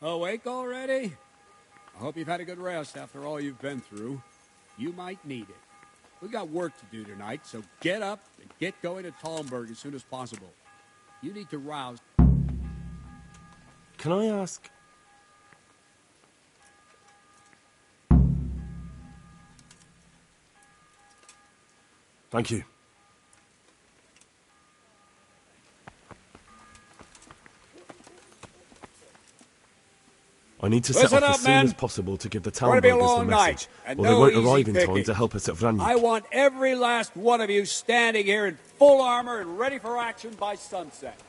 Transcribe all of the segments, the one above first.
Awake already? I hope you've had a good rest after all you've been through. You might need it. We got work to do tonight, so get up and get going to Talmberg as soon as possible. You need to rouse... Can I ask... Thank you. I need to set off as soon as possible to give the Talmbergers the message, or they won't arrive in time to help us at Vranyk. I want every last one of you standing here in full armor and ready for action by sunset.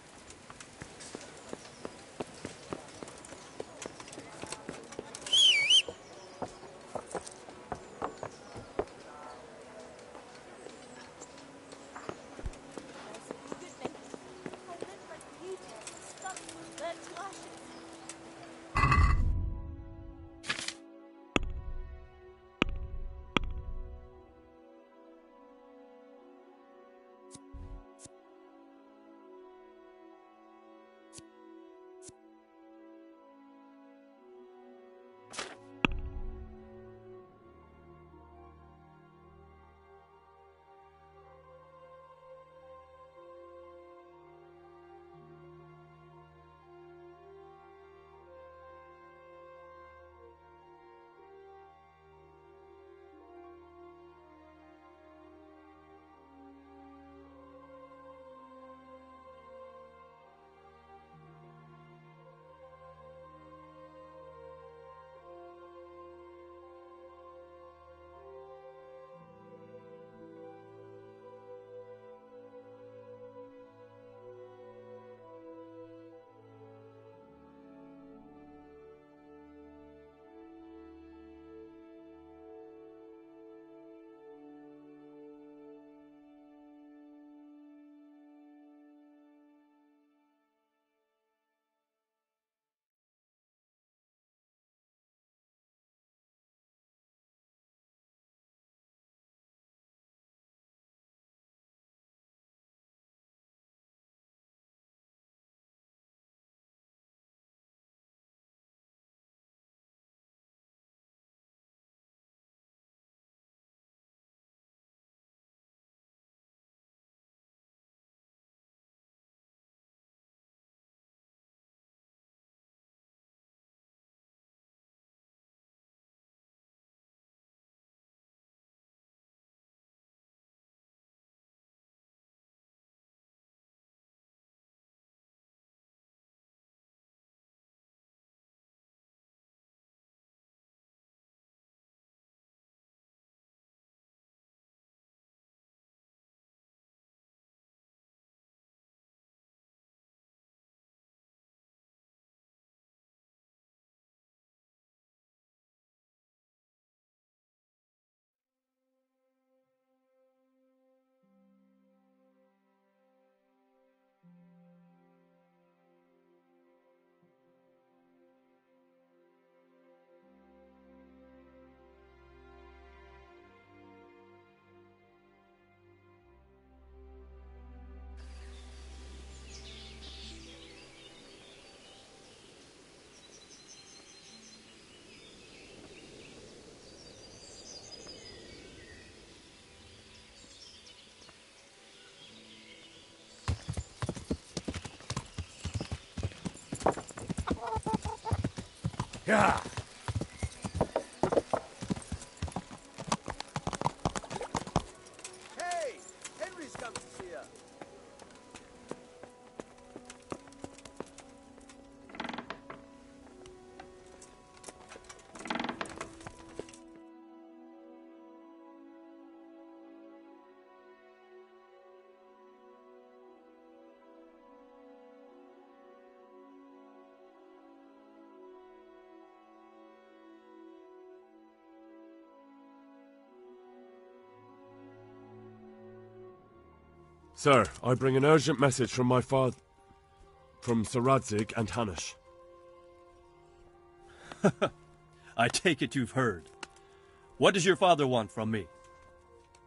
Yeah. Hey, Henry's come to see you. Sir, I bring an urgent message from my father... from Sir Radzig and Hanush. I take it you've heard. What does your father want from me?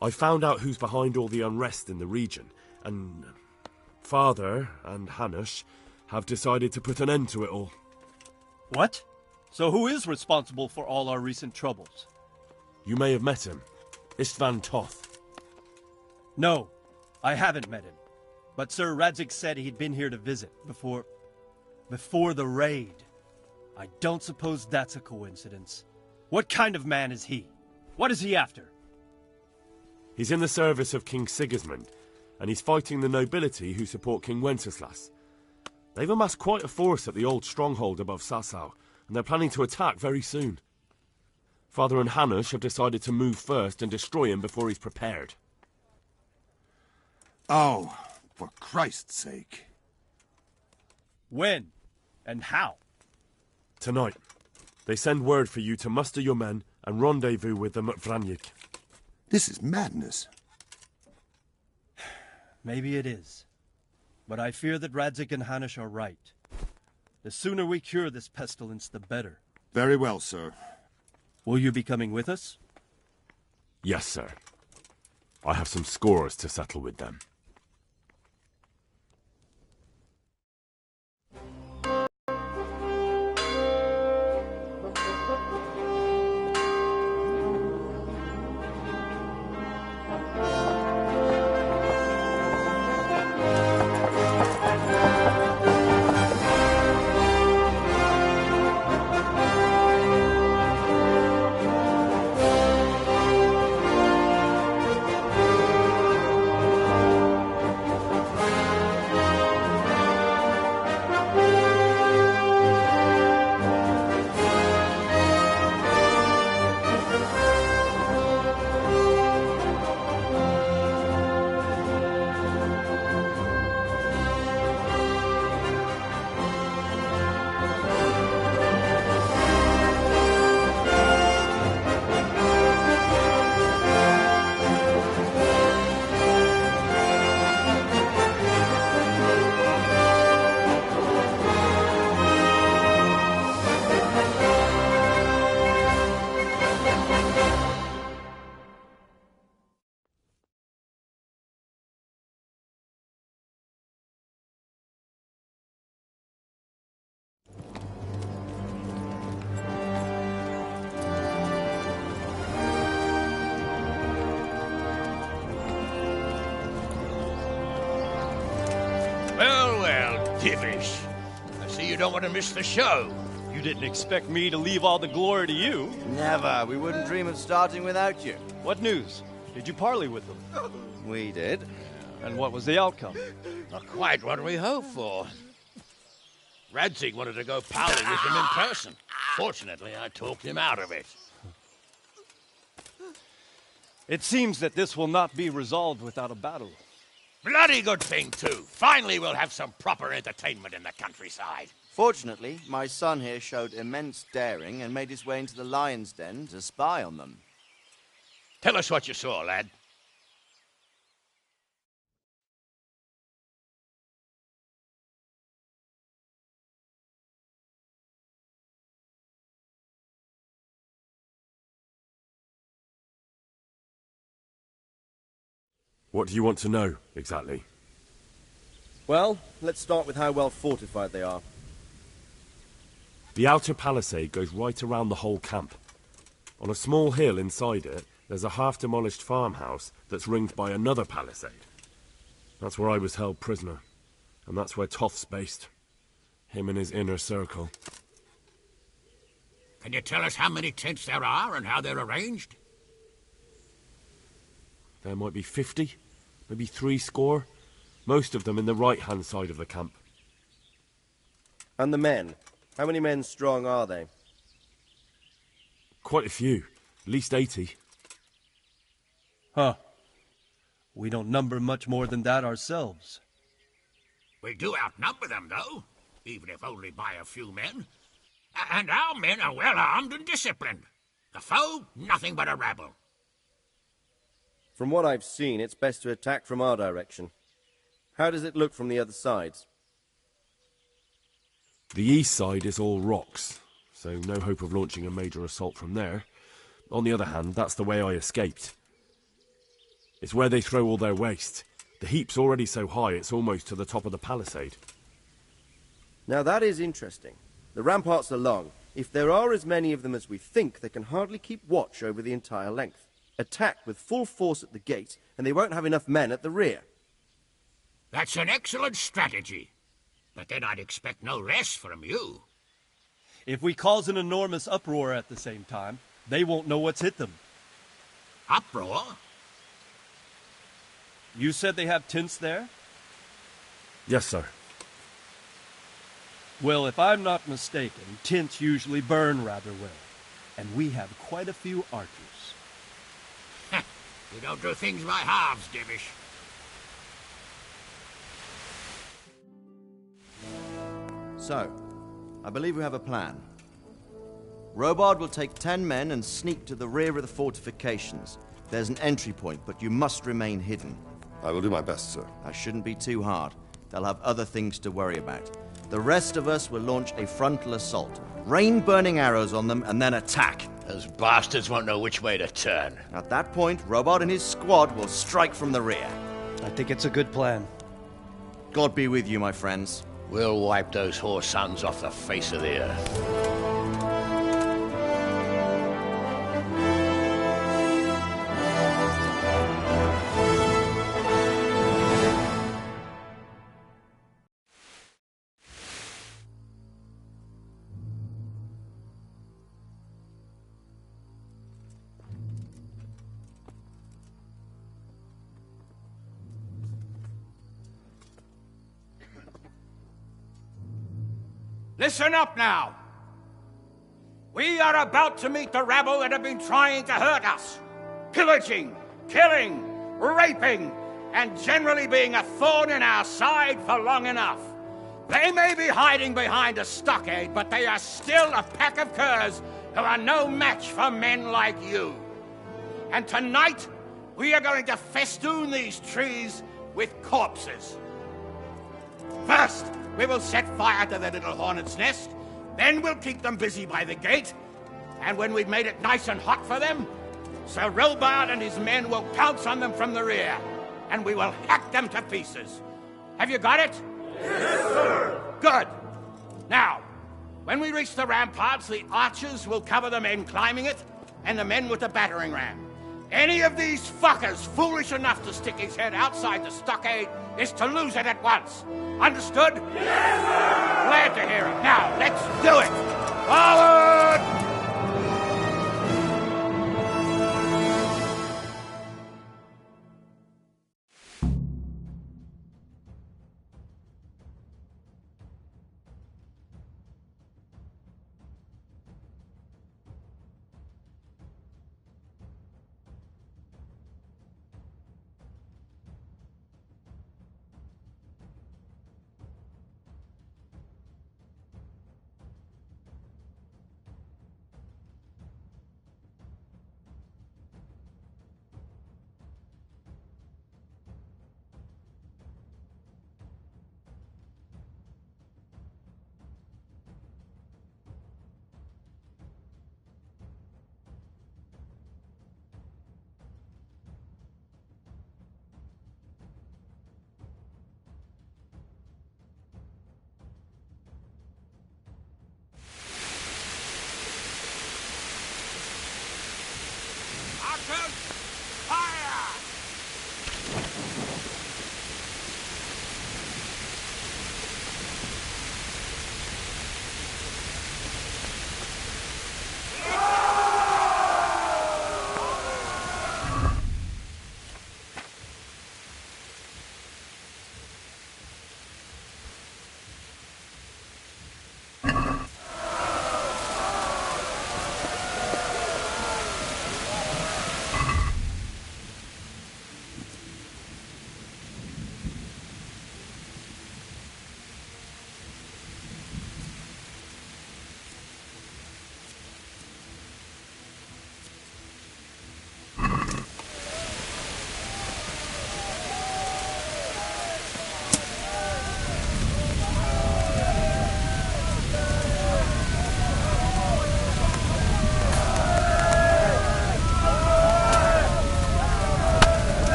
I found out who's behind all the unrest in the region, and... Father and Hanush have decided to put an end to it all. What? So who is responsible for all our recent troubles? You may have met him. Istvan Toth. No, I haven't met him. But Sir Radzig said he'd been here to visit before the raid. I don't suppose that's a coincidence. What kind of man is he? What is he after? He's in the service of King Sigismund, and he's fighting the nobility who support King Wenceslas. They've amassed quite a force at the old stronghold above Sasau, and they're planning to attack very soon. Father and Hanush have decided to move first and destroy him before he's prepared. Oh, for Christ's sake. When? And how? Tonight. They send word for you to muster your men and rendezvous with them at Vranyik. This is madness. Maybe it is. But I fear that Radzig and Hanush are right. The sooner we cure this pestilence, the better. Very well, sir. Will you be coming with us? Yes, sir. I have some scores to settle with them. Divish. I see you don't want to miss the show. You didn't expect me to leave all the glory to you. Never. We wouldn't dream of starting without you. What news? Did you parley with them? We did. And what was the outcome? Not quite what we hoped for. Radzig wanted to go parley with him in person. Fortunately, I talked him out of it. It seems that this will not be resolved without a battle. Bloody good thing, too. Finally, we'll have some proper entertainment in the countryside. Fortunately, my son here showed immense daring and made his way into the lion's den to spy on them. Tell us what you saw, lad. What do you want to know, exactly? Well, let's start with how well fortified they are. The outer palisade goes right around the whole camp. On a small hill inside it, there's a half-demolished farmhouse that's ringed by another palisade. That's where I was held prisoner, and that's where Toth's based. Him and his inner circle. Can you tell us how many tents there are and how they're arranged? There might be 50, maybe 70. Most of them in the right-hand side of the camp. And the men? How many men strong are they? Quite a few. At least 80. Huh. We don't number much more than that ourselves. We do outnumber them, though, even if only by a few men. And our men are well armed and disciplined. The foe, nothing but a rabble. From what I've seen, it's best to attack from our direction. How does it look from the other sides? The east side is all rocks, so no hope of launching a major assault from there. On the other hand, that's the way I escaped. It's where they throw all their waste. The heap's already so high it's almost to the top of the palisade. Now that is interesting. The ramparts are long. If there are as many of them as we think, they can hardly keep watch over the entire length. Attack with full force at the gate, and they won't have enough men at the rear. That's an excellent strategy. But then I'd expect no less from you. If we cause an enormous uproar at the same time, they won't know what's hit them. Uproar? You said they have tents there? Yes, sir. Well, if I'm not mistaken, tents usually burn rather well. And we have quite a few archers. You don't do things by halves, Divish. So, I believe we have a plan. Robard will take 10 men and sneak to the rear of the fortifications. There's an entry point, but you must remain hidden. I will do my best, sir. That shouldn't be too hard. They'll have other things to worry about. The rest of us will launch a frontal assault. Rain burning arrows on them and then attack. Those bastards won't know which way to turn. At that point, Robard and his squad will strike from the rear. I think it's a good plan. God be with you, my friends. We'll wipe those whore sons off the face of the earth. Listen up now. We are about to meet the rabble that have been trying to hurt us. Pillaging, killing, raping, and generally being a thorn in our side for long enough. They may be hiding behind a stockade, but they are still a pack of curs who are no match for men like you. And tonight, we are going to festoon these trees with corpses. First, we will set fire to the little hornet's nest. Then we'll keep them busy by the gate. And when we've made it nice and hot for them, Sir Robard and his men will pounce on them from the rear. And we will hack them to pieces. Have you got it? Yes, sir! Good. Now, when we reach the ramparts, the archers will cover the men climbing it, and the men with the battering ram. Any of these fuckers foolish enough to stick his head outside the stockade is to lose it at once. Understood? Yes, sir! Glad to hear it. Now, let's do it! Forward!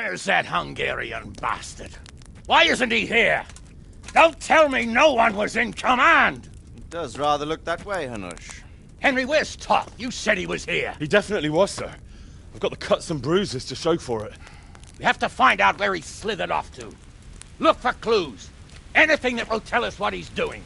Where's that Hungarian bastard? Why isn't he here? Don't tell me no one was in command! It does rather look that way, Hanush. Henry, where's Top? You said he was here. He definitely was, sir. I've got the cuts and bruises to show for it. We have to find out where he slithered off to. Look for clues. Anything that will tell us what he's doing.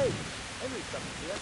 Hey, Henry's coming to see us.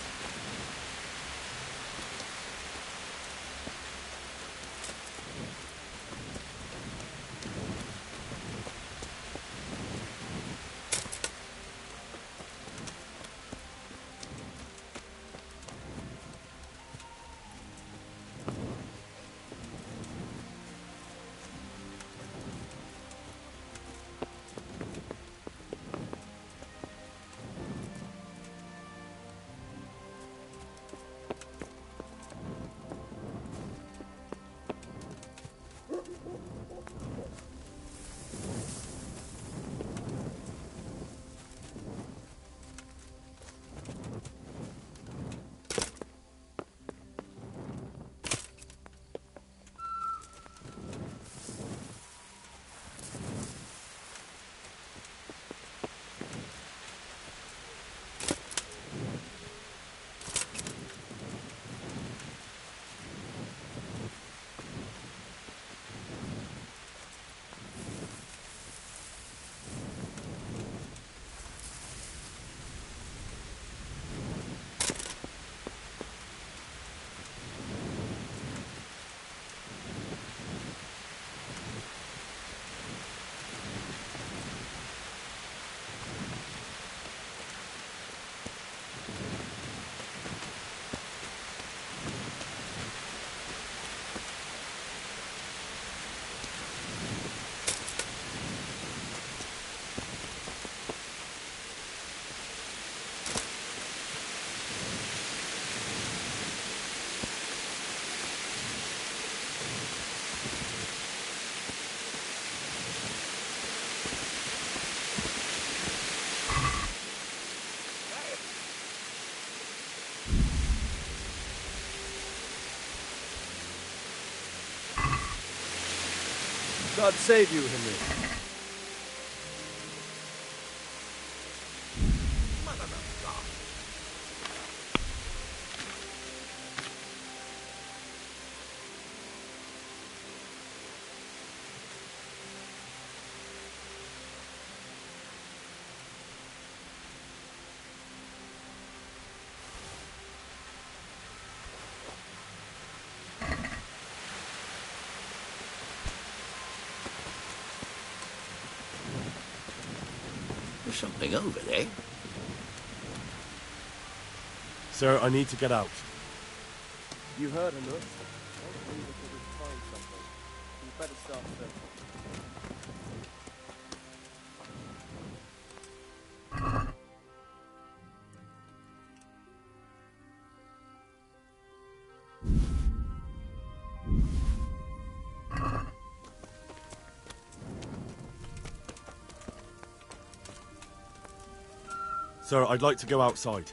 God save you, Henry. There's something over there. Sir, I need to get out. You heard enough. Don't leave until we find something. You better start searching. Sir, I'd like to go outside.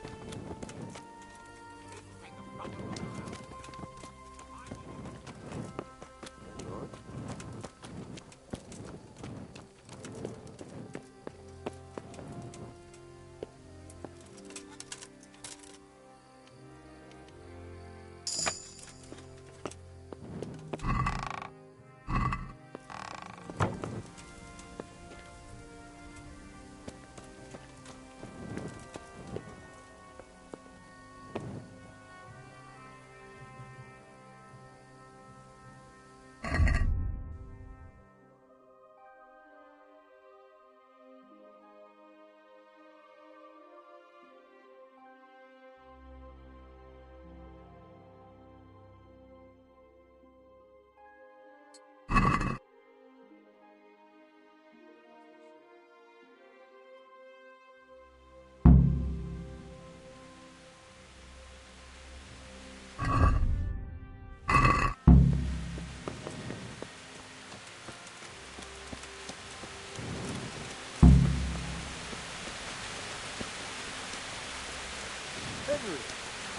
Henry,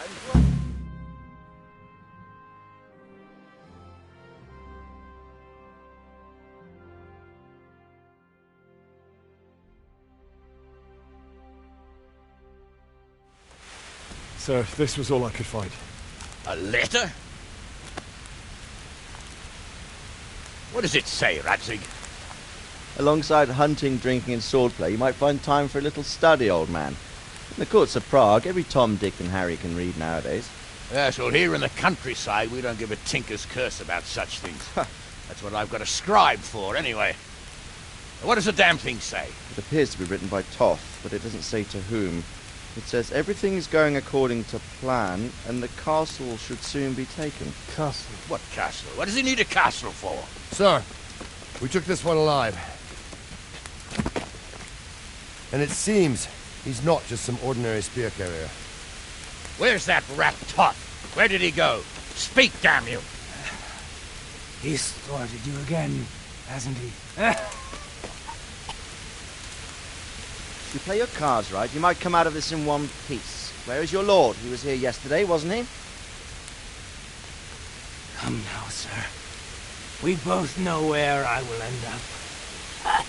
I'm glad. Sir, this was all I could find. A letter? What does it say, Radzig? Alongside hunting, drinking, and swordplay, you might find time for a little study, old man. In the courts of Prague, every Tom, Dick and Harry can read nowadays. Yes, well, here in the countryside, we don't give a tinker's curse about such things. That's what I've got a scribe for, anyway. What does the damn thing say? It appears to be written by Toth, but it doesn't say to whom. It says everything's going according to plan, and the castle should soon be taken. Castle? What castle? What does he need a castle for? Sir, we took this one alive. And it seems he's not just some ordinary spear carrier. Where's that rat Toth? Where did he go? Speak, damn you! He's thwarted you again, hasn't he? If you play your cards right, you might come out of this in one piece. Where is your lord? He was here yesterday, wasn't he? Come now, sir. We both know where I will end up.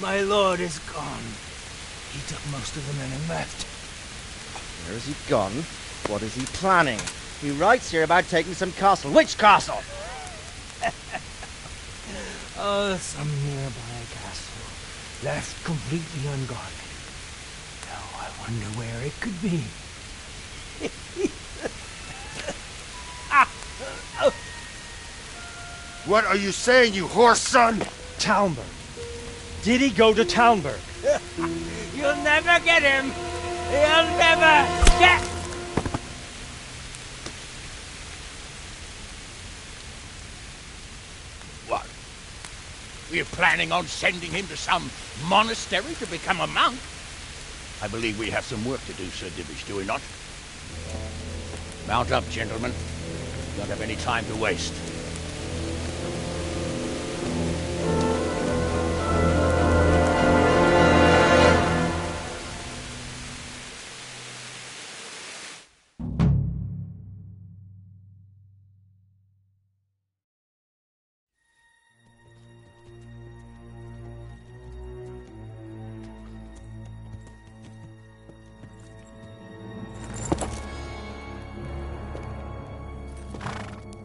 My lord is gone. He took most of the men and left. Where has he gone? What is he planning? He writes here about taking some castle. Which castle? Oh, some nearby castle, left completely unguarded. Now I wonder where it could be. What are you saying, you horse son? Talmberg. Did he go to Talmberg? You'll never get him! You'll never get... What? We're planning on sending him to some monastery to become a monk? I believe we have some work to do, Sir Divish, do we not? Mount up, gentlemen. We don't have any time to waste.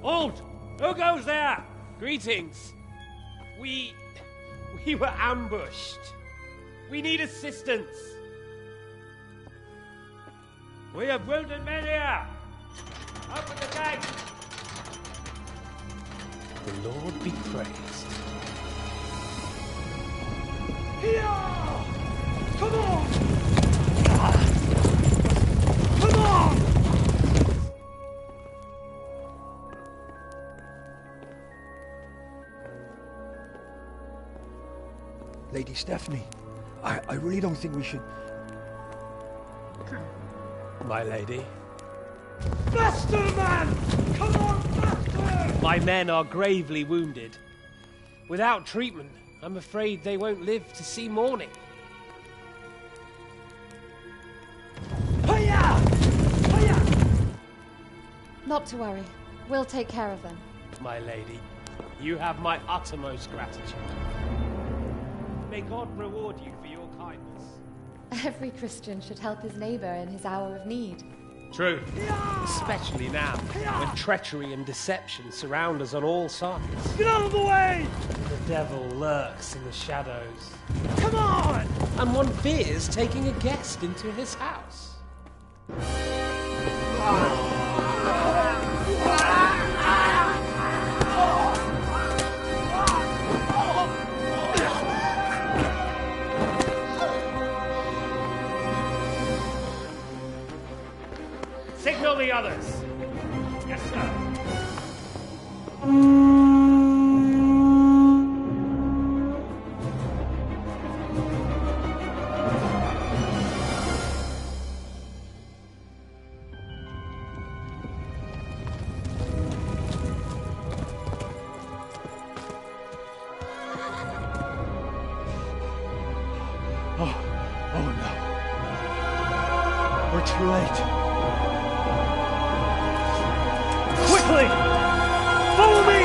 Halt! Who goes there? Greetings. We were ambushed. We need assistance. We have wounded men here. Open the gate. The Lord be praised. Here! Come on! Come on! Lady Stephanie, I really don't think we should... My lady. Faster, man! Come on, faster! My men are gravely wounded. Without treatment, I'm afraid they won't live to see morning. Hiya! Hiya! Not to worry. We'll take care of them. My lady, you have my uttermost gratitude. May God reward you for your kindness. Every Christian should help his neighbor in his hour of need. True. Especially now, when treachery and deception surround us on all sides. Get out of the way! The devil lurks in the shadows. Come on! And one fears taking a guest into his house. Signal the others. Yes, sir. Oh no. We're too late. Quickly! Follow me!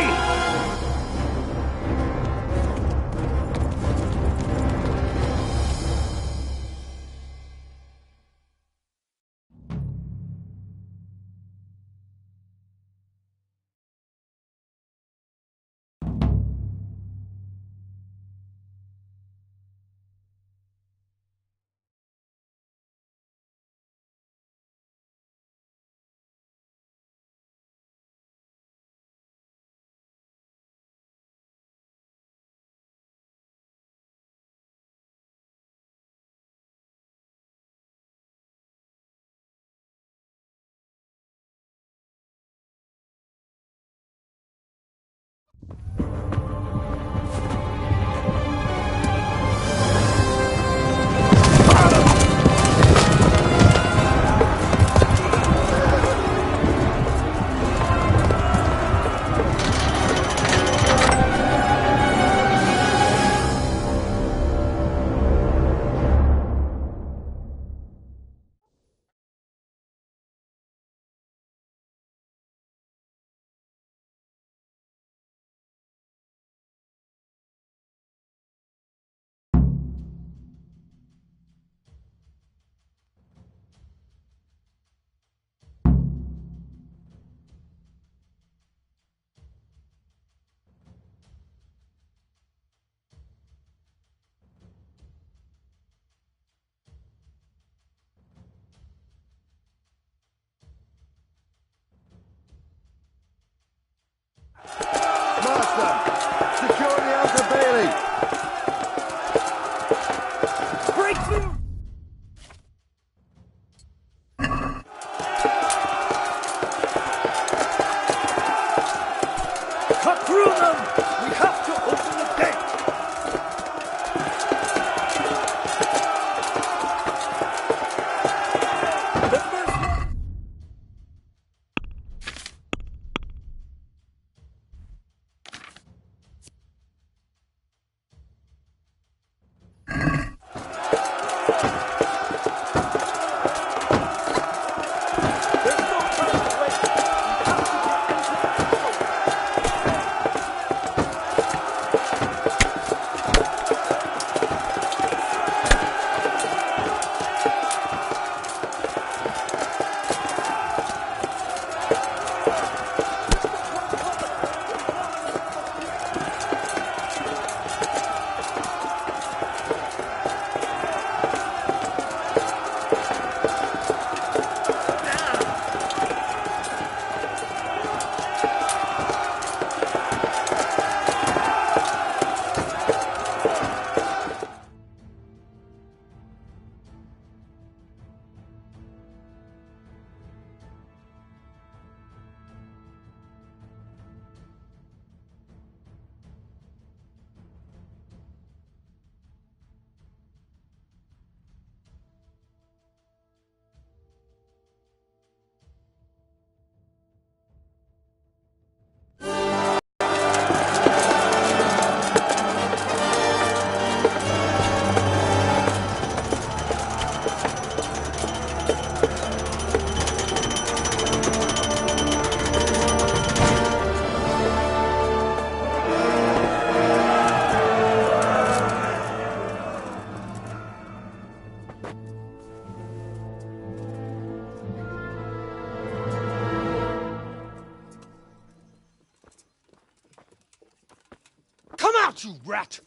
You rat!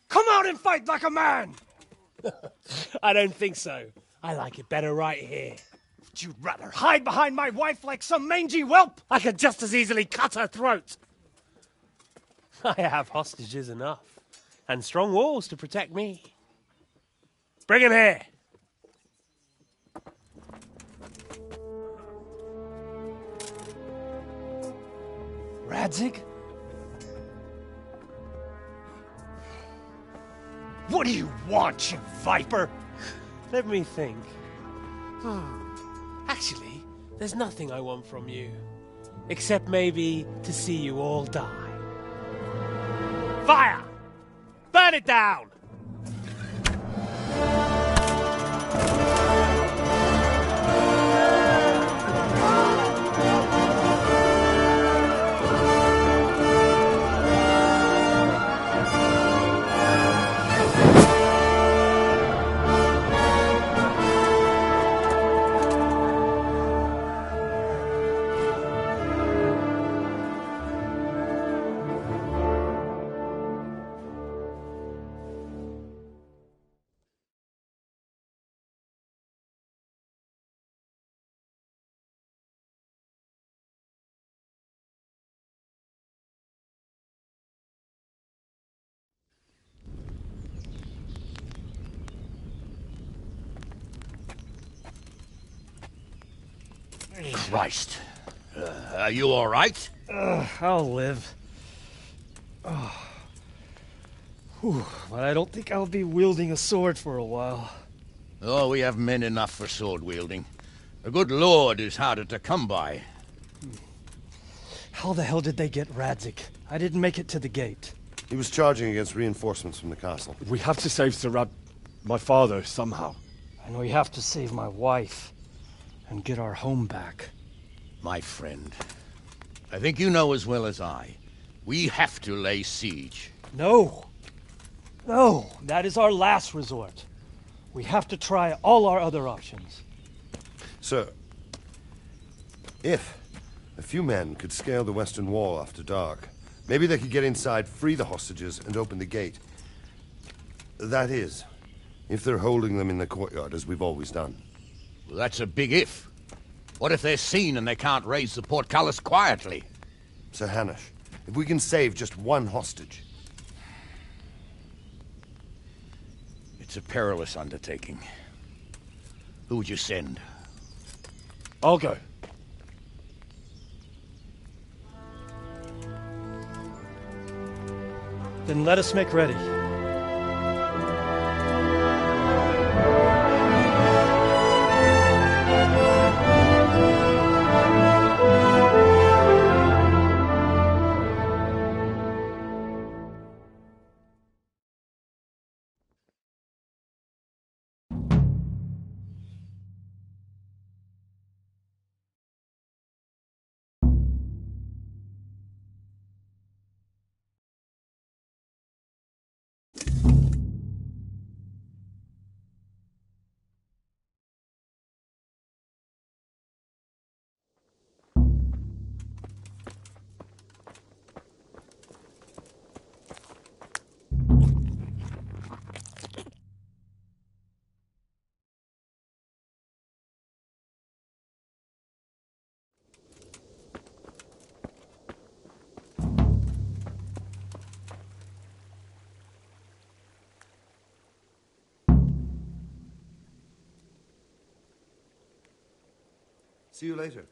Come out and fight like a man! I don't think so. I like it better right here. Would you rather hide behind my wife like some mangy whelp? I could just as easily cut her throat. I have hostages enough, and strong walls to protect me. Bring him here. Radzig? What do you want, you viper? Let me think. Actually, there's nothing I want from you. Except maybe to see you all die. Fire! Burn it down! Christ. Are you all right? I'll live. Whew, but I don't think I'll be wielding a sword for a while. Oh, we have men enough for sword wielding. A good lord is harder to come by. How the hell did they get Radzig? I didn't make it to the gate. He was charging against reinforcements from the castle. We have to save Sir my father, somehow. And we have to save my wife. And get our home back. My friend, I think you know as well as I. We have to lay siege. No. No, that is our last resort. We have to try all our other options. Sir, if a few men could scale the western wall after dark, maybe they could get inside, free the hostages, and open the gate. That is, if they're holding them in the courtyard, as we've always done. Well, that's a big if. What if they're seen and they can't raise the portcullis quietly? Sir Hanush, if we can save just one hostage... It's a perilous undertaking. Who would you send? I'll go. Then let us make ready. See you later.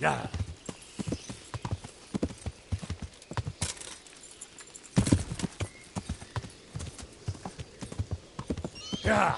Yeah. Yeah.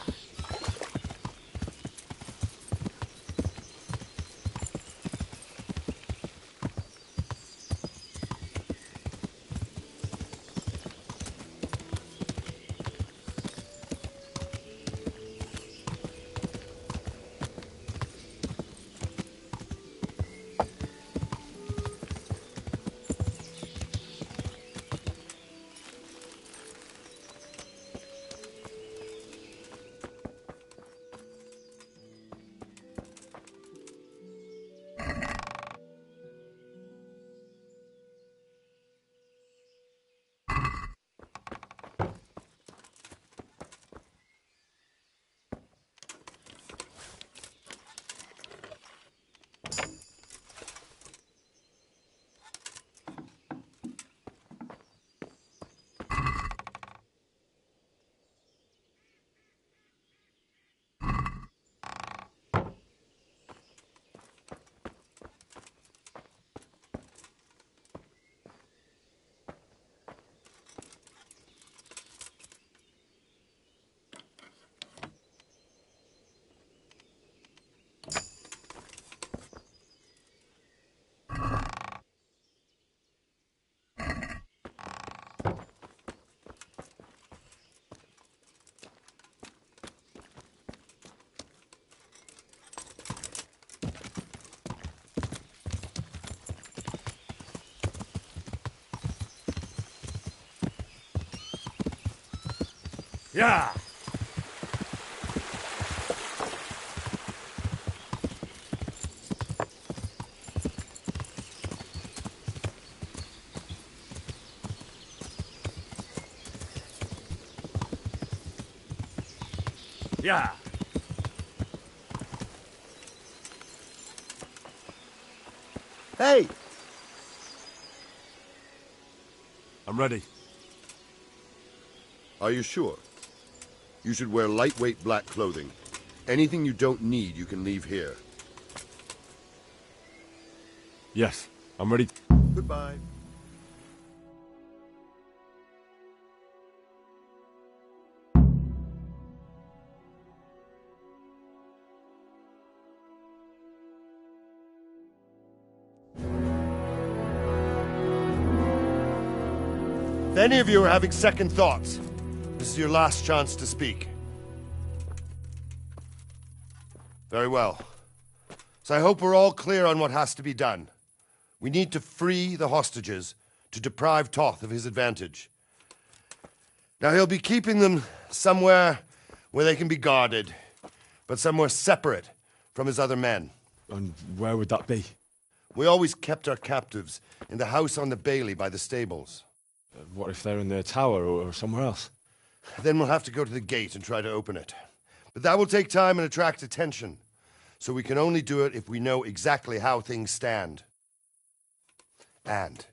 Yeah. Yeah. Hey! I'm ready. Are you sure? You should wear lightweight black clothing. Anything you don't need, you can leave here. Yes, I'm ready. Goodbye. If any of you are having second thoughts, this is your last chance to speak. Very well. So I hope we're all clear on what has to be done. We need to free the hostages to deprive Toth of his advantage. Now he'll be keeping them somewhere where they can be guarded, but somewhere separate from his other men. And where would that be? We always kept our captives in the house on the Bailey by the stables. What if they're in their tower or somewhere else? Then we'll have to go to the gate and try to open it. But that will take time and attract attention. So we can only do it if we know exactly how things stand. And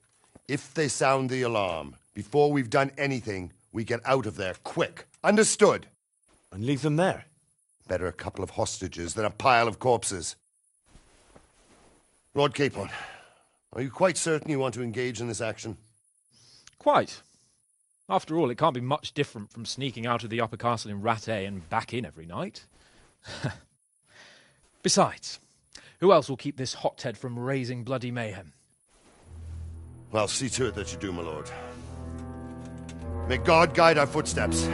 if they sound the alarm, before we've done anything, we get out of there quick. Understood? And leave them there? Better a couple of hostages than a pile of corpses. Lord Capon, are you quite certain you want to engage in this action? Quite. After all, it can't be much different from sneaking out of the upper castle in Rattay and back in every night. Besides, who else will keep this hothead from raising bloody mayhem? I'll see to it that you do, my lord. May God guide our footsteps.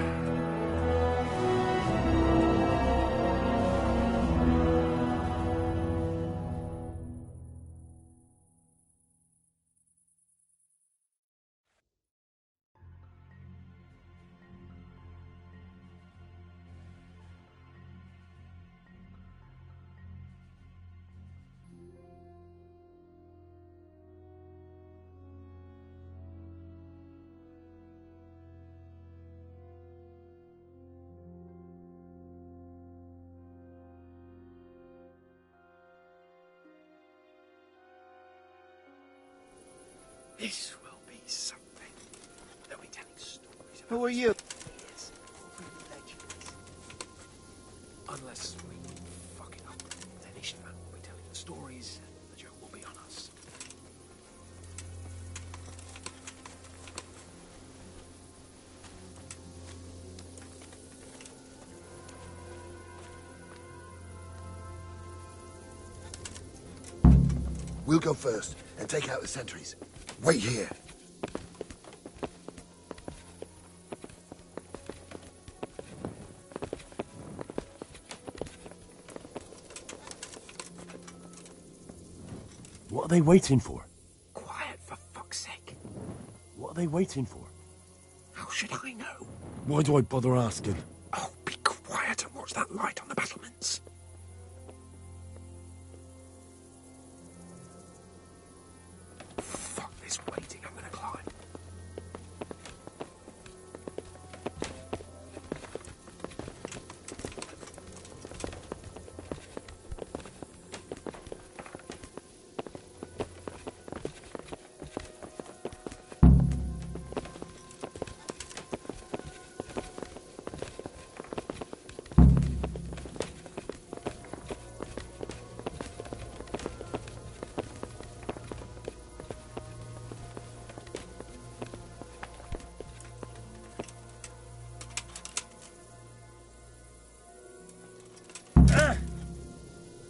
This will be something. They'll be telling stories. Who are you? Years. Legends. Unless we fuck it up, then Ishman will be telling the stories, and the joke will be on us. We'll go first and take out the sentries. Wait here. What are they waiting for? Quiet, for fuck's sake. What are they waiting for? How should I know? Why do I bother asking? Oh, be quiet and watch that light on the battlements. Fuck this waiting, I'm gonna climb.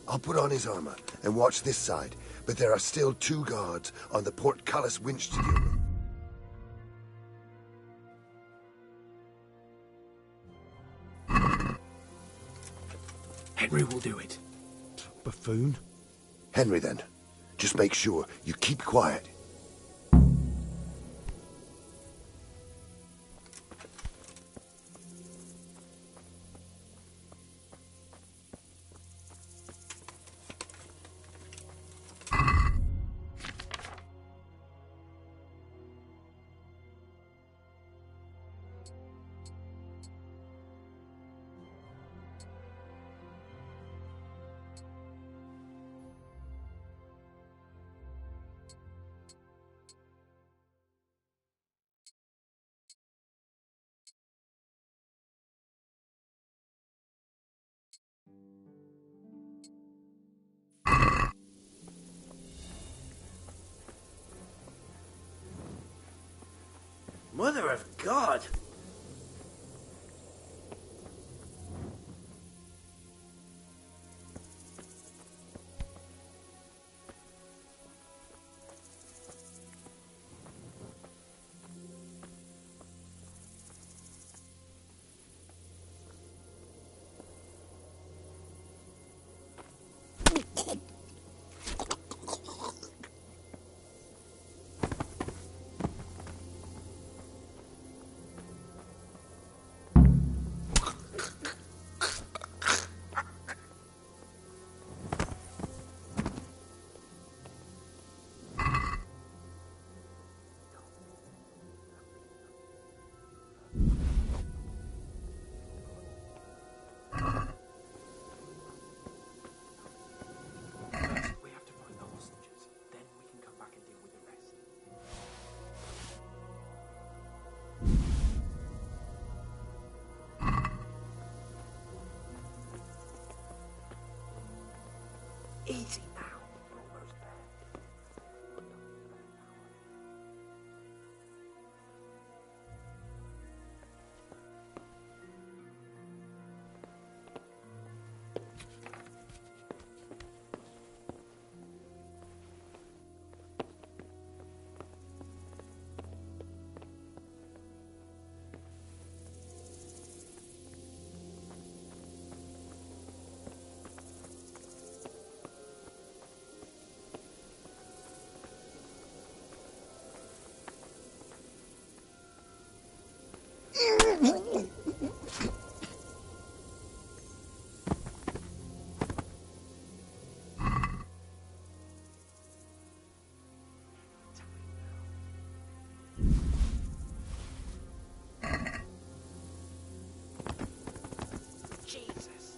I'll put on his armor and watch this side, but there are still 2 guards on the portcullis winch to deal with. Henry will do it. Buffoon? Henry, then. Just make sure you keep quiet. Mother of God! Easy now. We're almost there. Jesus.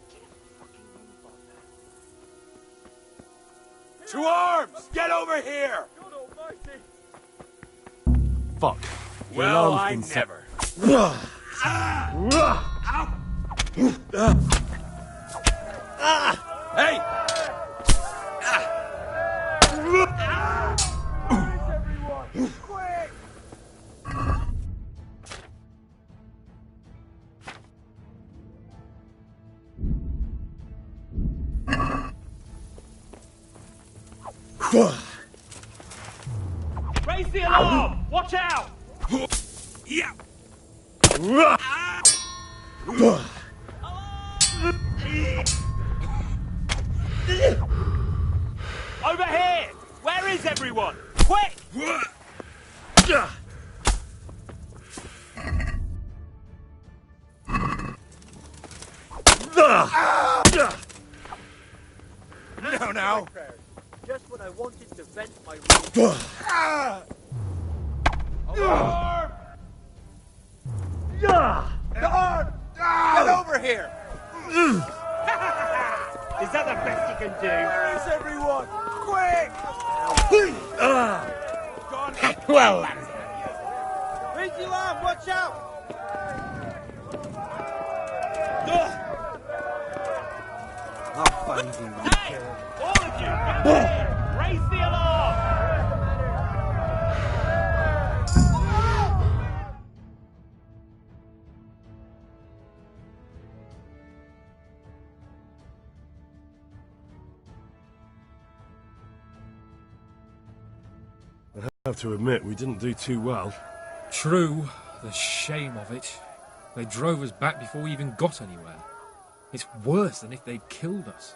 Get a fucking move on that. To arms! Get over here! God almighty! Fuck. The Well, alarm's I been set. never. Hey! Everyone, quick! Raise the alarm! Watch out! Yeah! Over here! Where is everyone? Quick! No. Just when I wanted to vent my rage. Alarm! Alarm! Get over here! Is that the best you can do? Where is everyone? Quick! Well, Raise the alarm, watch out! I'll find you. Hey! All of you! Get over here! Raise the alarm! I have to admit, we didn't do too well. True, the shame of it. They drove us back before we even got anywhere. It's worse than if they'd killed us.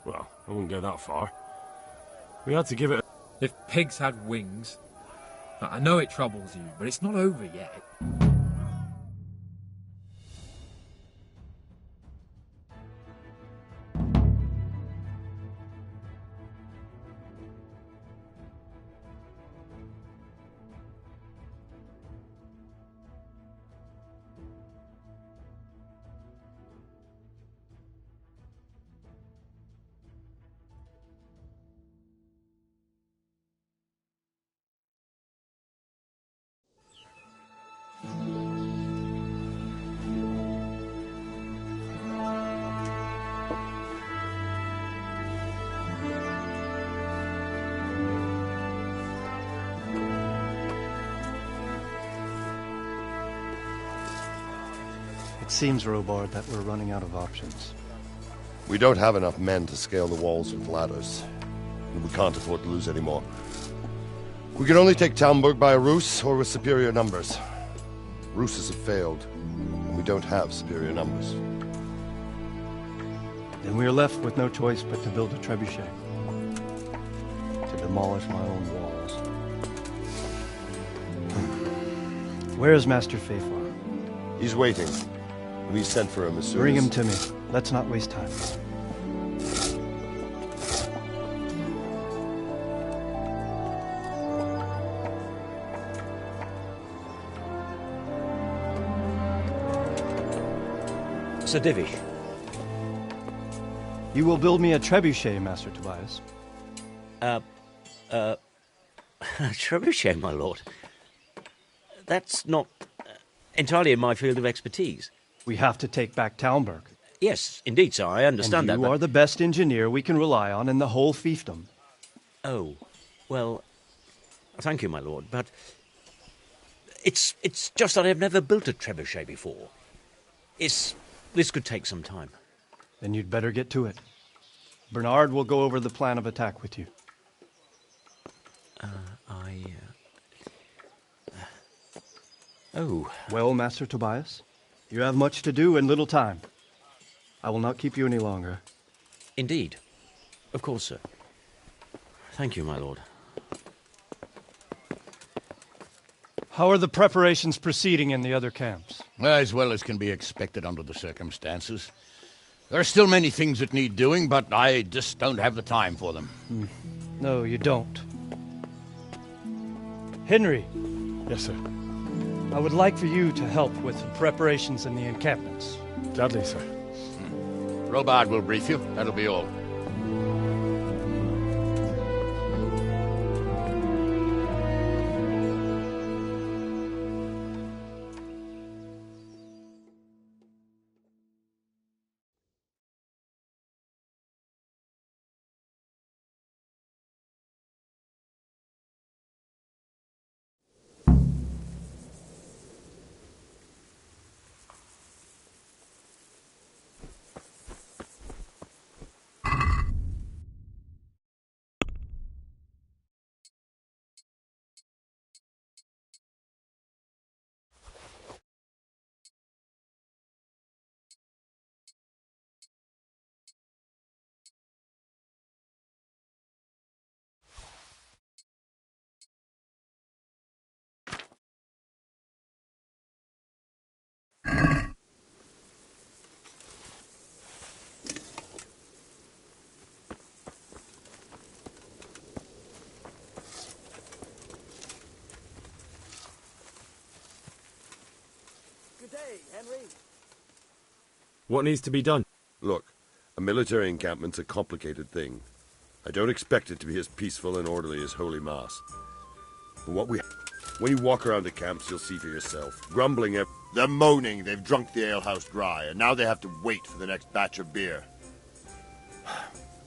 Well, I wouldn't go that far. We had to give it a... If pigs had wings... I know it troubles you, but it's not over yet. It seems, Robard, that we're running out of options. We don't have enough men to scale the walls with ladders. And we can't afford to lose any more. We can only take Talmberg by a ruse or with superior numbers. Ruses have failed, and we don't have superior numbers. Then we are left with no choice but to build a trebuchet. To demolish my own walls. Where is Master Fafar? He's waiting. We sent for him as soon Bring as... him to me. Let's not waste time. Sir Divish. You will build me a trebuchet, Master Tobias. Trebuchet, my lord. That's not entirely in my field of expertise. We have to take back Talmberg. Yes, indeed, sir, I understand and that. You are the best engineer we can rely on in the whole fiefdom. Oh, well, thank you, my lord, but it's just that I've never built a trebuchet before. This could take some time. Then you'd better get to it. Bernard will go over the plan of attack with you. Oh. Well, Master Tobias, you have much to do and little time. I will not keep you any longer. Indeed. Of course, sir. Thank you, my lord. How are the preparations proceeding in the other camps? As well as can be expected under the circumstances. There are still many things that need doing, but I just don't have the time for them. No, you don't. Henry. Yes, sir. I would like for you to help with the preparations in the encampments. Gladly, sir. Robard will brief you. That'll be all. What needs to be done? Look, a military encampment's a complicated thing. I don't expect it to be as peaceful and orderly as Holy Mass. But when you walk around the camps, you'll see for yourself. Grumbling They're moaning they've drunk the alehouse dry, and now they have to wait for the next batch of beer.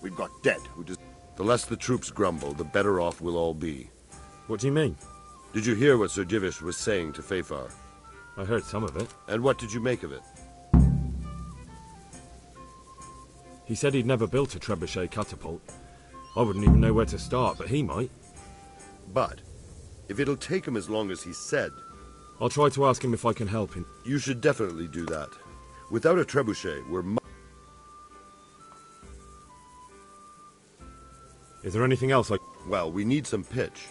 We've got dead who just... The less the troops grumble, the better off we'll all be. What do you mean? Did you hear what Sir Divish was saying to Fafar? I heard some of it. And what did you make of it? He said he'd never built a trebuchet catapult. I wouldn't even know where to start, but he might. But, if it'll take him as long as he said... I'll try to ask him if I can help him. You should definitely do that. Without a trebuchet, we're... Is there anything else Well, we need some pitch.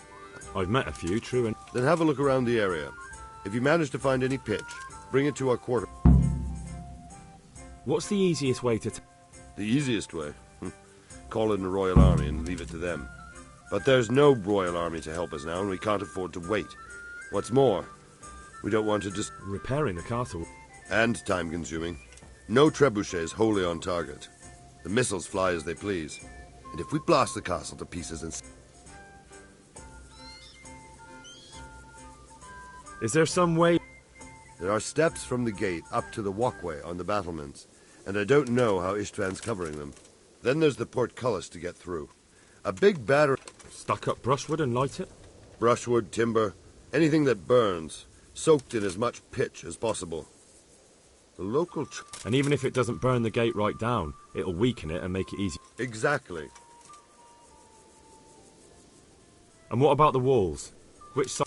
I've met a few, true, and... Then have a look around the area. If you manage to find any pitch, bring it to our quarter. What's the easiest way to... The easiest way? Call in the Royal Army and leave it to them. But there's no Royal Army to help us now, and we can't afford to wait. What's more, we don't want to just... Repairing the castle. And time-consuming. No trebuchet is wholly on target. The missiles fly as they please. And if we blast the castle to pieces and... Is there some way... There are steps from the gate up to the walkway on the battlements, and I don't know how Istvan's covering them. Then there's the portcullis to get through. A big battery... Stuck up brushwood and light it? Brushwood, timber, anything that burns, soaked in as much pitch as possible. The local And even if it doesn't burn the gate right down, it'll weaken it and make it easy. Exactly. And what about the walls? Which side?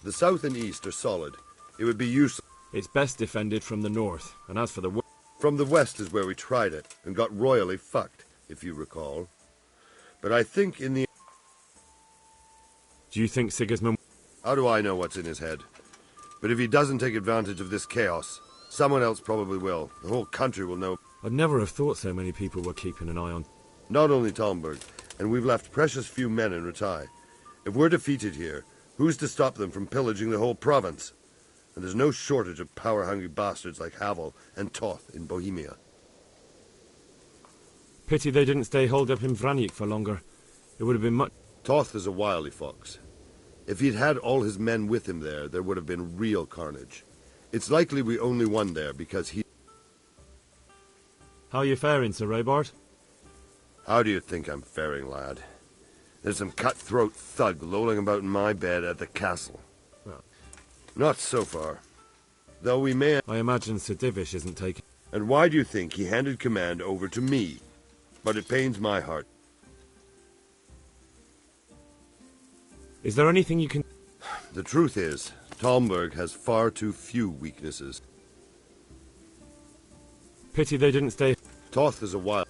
The south and east are solid. It would be useless. It's best defended from the north, and as for the From the west is where we tried it, and got royally fucked, if you recall. But I think in the... Do you think Sigismund... How do I know what's in his head? But if he doesn't take advantage of this chaos, someone else probably will. The whole country will know. I'd never have thought so many people were keeping an eye on... Not only Talmberg, and we've left precious few men in Ratai. If we're defeated here, who's to stop them from pillaging the whole province? And there's no shortage of power-hungry bastards like Havel and Toth in Bohemia. Pity they didn't stay holed up in Vranic for longer. It would have been much... Toth is a wily fox. If he'd had all his men with him there would have been real carnage. It's likely we only won there because he... How are you faring, Sir Robard? How do you think I'm faring, lad? There's some cutthroat thug lolling about in my bed at the castle. Well, not so far. Though we may... I imagine Sir Divish isn't taking... And why do you think he handed command over to me? But it pains my heart. Is there anything you can... The truth is, Talmberg has far too few weaknesses. Pity they didn't stay... Toth is a wild...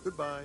Goodbye.